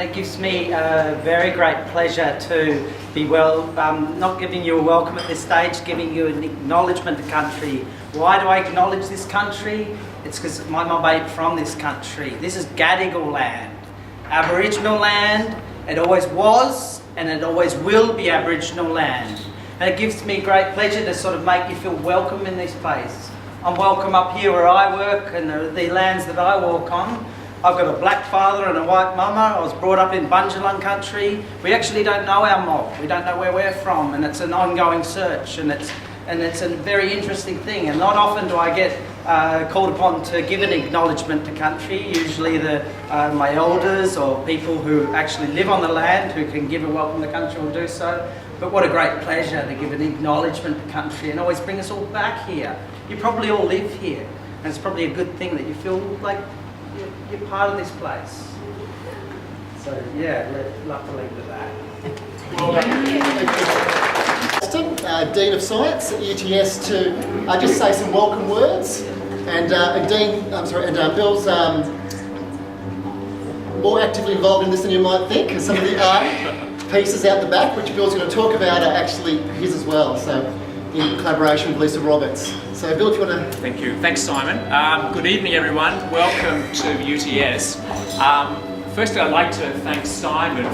and it gives me a very great pleasure to be not giving you a welcome at this stage, giving you an acknowledgement to country. Why do I acknowledge this country? It's because my mate from this country. This is Gadigal land, Aboriginal land. It always was and it always will be Aboriginal land. And it gives me great pleasure to sort of make you feel welcome in this place. I'm welcome up here where I work and the lands that I walk on. I've got a black father and a white mama. I was brought up in Bundjalung country. We actually don't know our mob. We don't know where we're from, and it's an ongoing search, and it's a very interesting thing. And not often do I get called upon to give an acknowledgement to country. Usually my elders or people who actually live on the land who can give a welcome to country will do so. But what a great pleasure to give an acknowledgement to country and always bring us all back here. You probably all live here, and it's probably a good thing that you feel like you're part of this place. So yeah, love to leave it at that. Dean of Science at UTS, to just say some welcome words, and Bill's more actively involved in this than you might think, because some of the art pieces out the back, which Bill's going to talk about, are actually his as well. So in collaboration with Lisa Roberts. So Bill, if you want to... Thank you. Thanks, Simon. Good evening, everyone. Welcome to UTS. Firstly, I'd like to thank Simon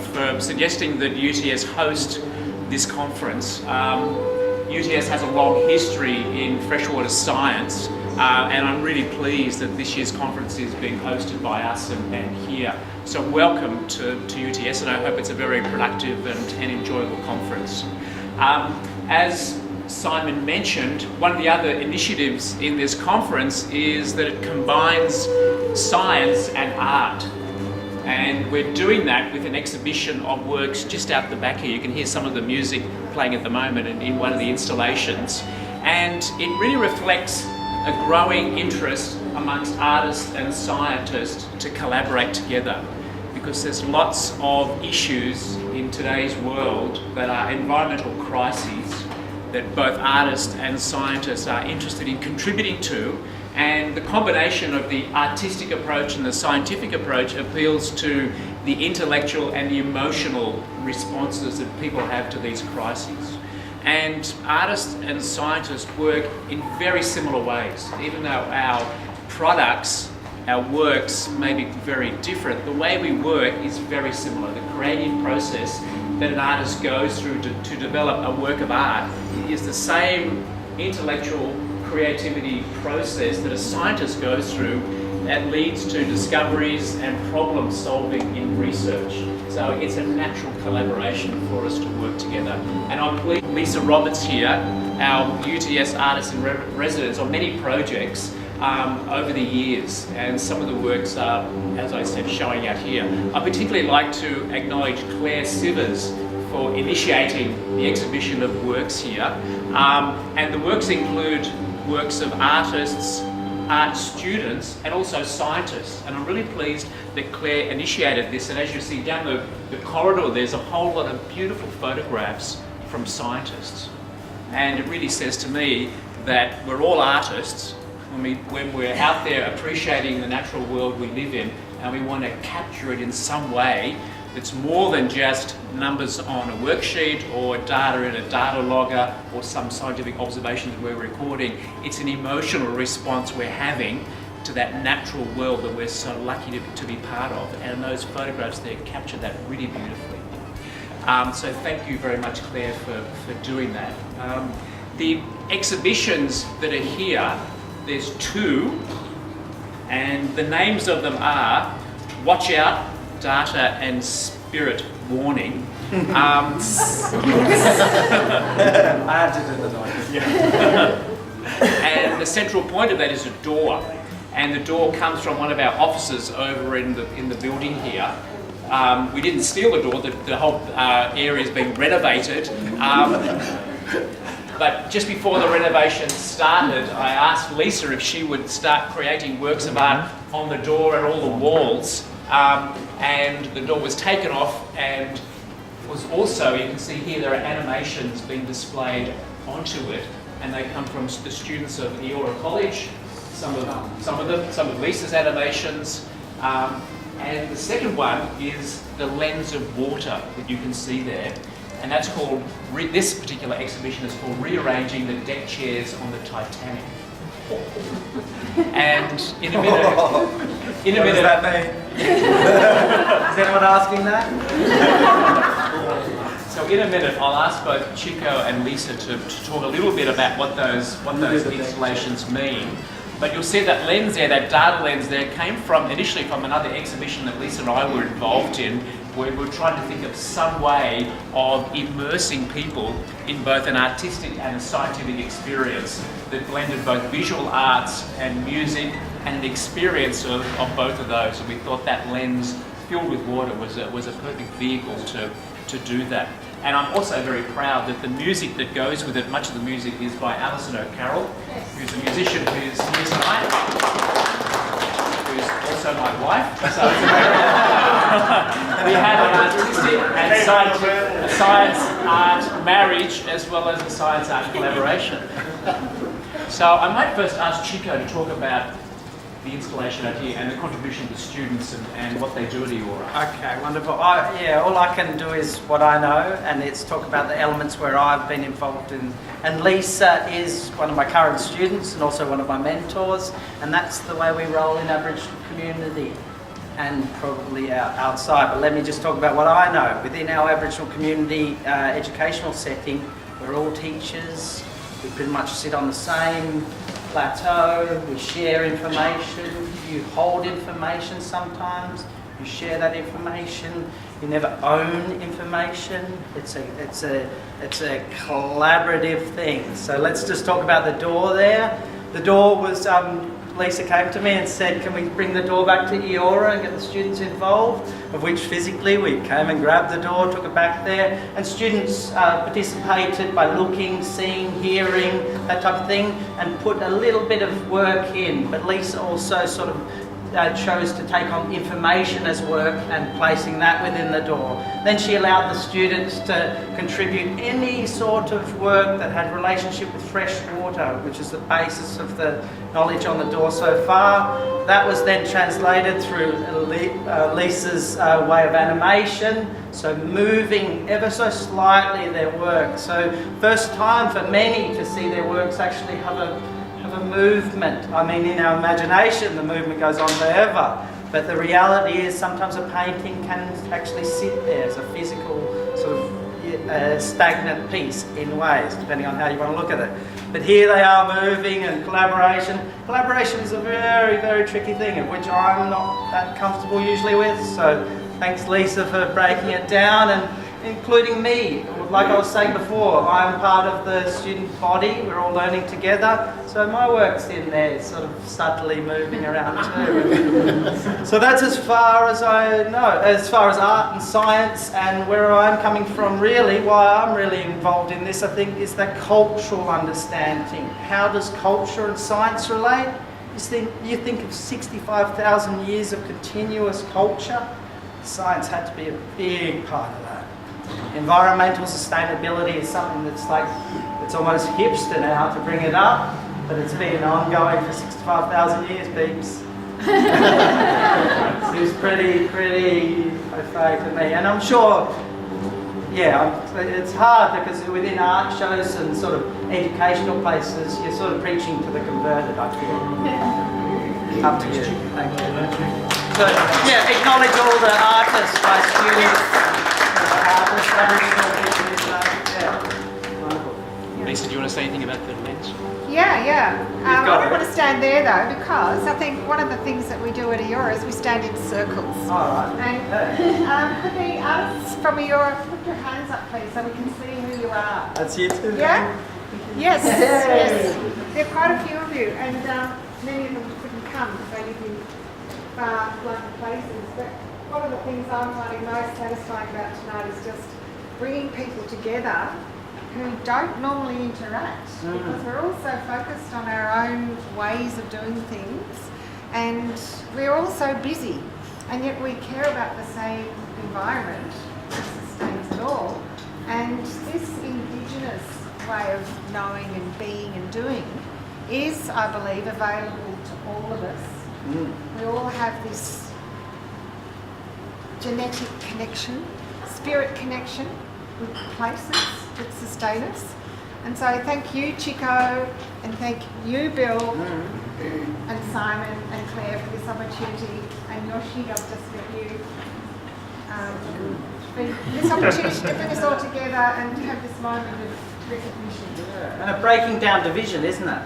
for suggesting that UTS host this conference. UTS has a long history in freshwater science, and I'm really pleased that this year's conference is being hosted by us and here. So welcome to UTS, and I hope it's a very productive and enjoyable conference. As Simon mentioned, one of the other initiatives in this conference is that it combines science and art. And we're doing that with an exhibition of works just out the back here. You can hear some of the music playing at the moment in one of the installations. And it really reflects a growing interest amongst artists and scientists to collaborate together, because there's lots of issues in today's world that are environmental crises that both artists and scientists are interested in contributing to, and the combination of the artistic approach and the scientific approach appeals to the intellectual and the emotional responses that people have to these crises. And artists and scientists work in very similar ways. Even though our products, our works may be very different, the way we work is very similar. The creative process that an artist goes through to develop a work of art is the same intellectual creativity process that a scientist goes through that leads to discoveries and problem solving in research. So it's a natural collaboration for us to work together. And I'm pleased Lisa Roberts here, our UTS artist in residence on many projects over the years, and some of the works are, as I said, showing out here. I particularly like to acknowledge Claire Sivers for initiating the exhibition of works here. And the works include works of artists, art students, and also scientists. And I'm really pleased that Claire initiated this. And as you see down the corridor, there's a whole lot of beautiful photographs from scientists. And it really says to me that we're all artists when we're out there appreciating the natural world we live in, and we want to capture it in some way that's more than just numbers on a worksheet or data in a data logger or some scientific observations we're recording. It's an emotional response we're having to that natural world that we're so lucky to be part of, and those photographs there capture that really beautifully. So thank you very much, Claire, for doing that. The exhibitions that are here, there's two, and the names of them are Watch Out, Data and Spirit Warning. I had to do the noise. And the central point of that is a door, and the door comes from one of our offices over in the building here. We didn't steal the door, the whole area is being renovated. But just before the renovation started, I asked Lisa if she would start creating works of art on the door and all the walls. And the door was taken off, and was also, you can see here, there are animations being displayed onto it, and they come from the students of Eora College, some of Lisa's animations, And the second one is the lens of water that you can see there. And that's called, this particular exhibition is called Rearranging the Deck Chairs on the Titanic. And in a minute... What does that mean? Is anyone asking that? So in a minute, I'll ask both Chico and Lisa to talk a little bit about what those installations mean. But you'll see that lens there, that data lens there, came initially from another exhibition that Lisa and I were involved in, where we were trying to think of some way of immersing people in both an artistic and a scientific experience that blended both visual arts and music and an experience of both of those. And we thought that lens filled with water was a perfect vehicle to do that. And I'm also very proud that the music that goes with it, much of the music is by Alison O'Carroll, who's a musician who's here tonight, who's also my wife. So we had an artistic and science art marriage as well as a science art collaboration. So I might first ask Chico to talk about the installation out here and the contribution of the students and what they do at Eora. Okay, wonderful. All I can do is what I know, and it's talk about the elements where I've been involved in. And Lisa is one of my current students and also one of my mentors, and that's the way we roll in Aboriginal community and probably outside. But let me just talk about what I know. Within our Aboriginal community educational setting, we're all teachers. We pretty much sit on the same plateau, we share information, you hold information sometimes, you share that information, you never own information, it's a collaborative thing. So let's just talk about the door there. The door was, Lisa came to me and said, can we bring the door back to Eora and get the students involved? Of which physically we came and grabbed the door, took it back there, and students participated by looking, seeing, hearing, that type of thing, and put a little bit of work in. But Lisa also sort of chose to take on information as work and placing that within the door. Then she allowed the students to contribute any sort of work that had relationship with fresh water, which is the basis of the knowledge on the door so far. That was then translated through Lisa's way of animation, so moving ever so slightly their work. So first time for many to see their works actually have a movement. I mean, in our imagination, the movement goes on forever. But the reality is sometimes a painting can actually sit there as a physical sort of stagnant piece in ways, depending on how you want to look at it. But here they are moving and collaboration. Collaboration is a very, very tricky thing, of which I'm not that comfortable usually with. So thanks, Lisa, for breaking it down and including me. Like I was saying before, I'm part of the student body, we're all learning together, so my work's in there, sort of subtly moving around too. So that's as far as I know, as far as art and science and where I'm coming from really, why I'm really involved in this, I think, is the cultural understanding. How does culture and science relate? You think of 65,000 years of continuous culture, science had to be a big part of that. Environmental sustainability is something that's like, it's almost hipster now to bring it up, but it's been ongoing for 65,000 years, peeps. Seems pretty okay to me. And I'm sure, it's hard because within art shows and sort of educational places, you're sort of preaching to the converted, I feel. Up to you. Thank you. So, acknowledge all the artists, my students. Lisa, do you want to say anything about the lens? I don't want to stand there though, because I think one of the things that we do at Eora is we stand in circles. Alright. And could the artists from Eora put your hands up please so we can see who you are? That's you too. Yeah? Yes, yes. There are quite a few of you, and many of them couldn't come because they live in far flung places. But one of the things I'm finding most satisfying about tonight is just bringing people together who don't normally interact, because we're all so focused on our own ways of doing things, and we're all so busy, and yet we care about the same environment that sustains it all. And this Indigenous way of knowing and being and doing is, I believe, available to all of us. We all have this genetic connection, spirit connection with places that sustain us. And so thank you, Chico, and thank you, Bill, and Simon and Claire for this opportunity, and Yoshi, I've just met you. For this opportunity to bring us all together and to have this moment of recognition. Yeah. And a breaking down division, isn't it?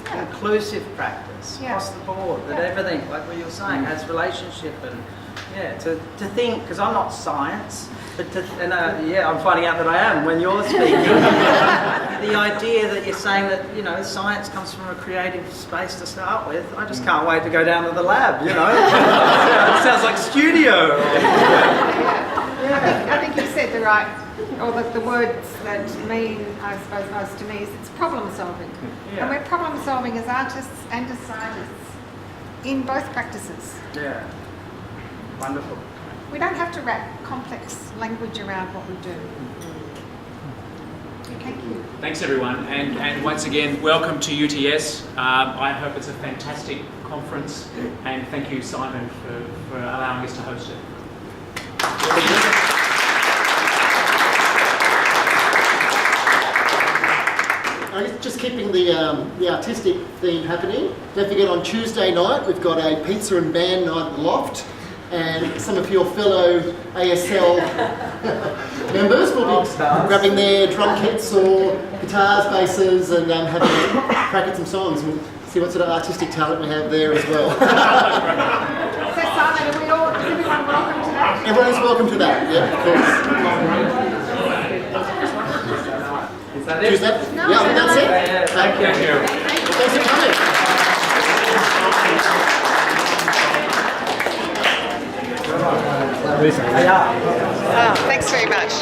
Yeah. Inclusive practice across the board, that everything, like what you're saying, has relationship and to think, because I'm not science, but I'm finding out that I am when you're speaking. The idea that you're saying that, you know, science comes from a creative space to start with, I just can't wait to go down to the lab, you know. It sounds like studio. I think you said the right, or the words that mean, I suppose, most to me is it's problem solving. Yeah. And we're problem solving as artists and as scientists in both practices. Yeah. Wonderful. We don't have to wrap complex language around what we do. Thank you. Thanks everyone, and once again, welcome to UTS. I hope it's a fantastic conference, and thank you, Simon, for allowing us to host it. Just keeping the artistic theme happening. Don't forget on Tuesday night we've got a pizza and band night at the Loft, and some of your fellow ASL members will be grabbing their drum kits or guitars, basses, and having a crack at some songs. We'll see what sort of artistic talent we have there as well. So Simon, is everyone welcome to that? Everyone's welcome to that, yeah, of course. Is that it? Tuesday? No, Yeah, I think that's it. Thank you. Thanks for coming. Oh, thanks very much.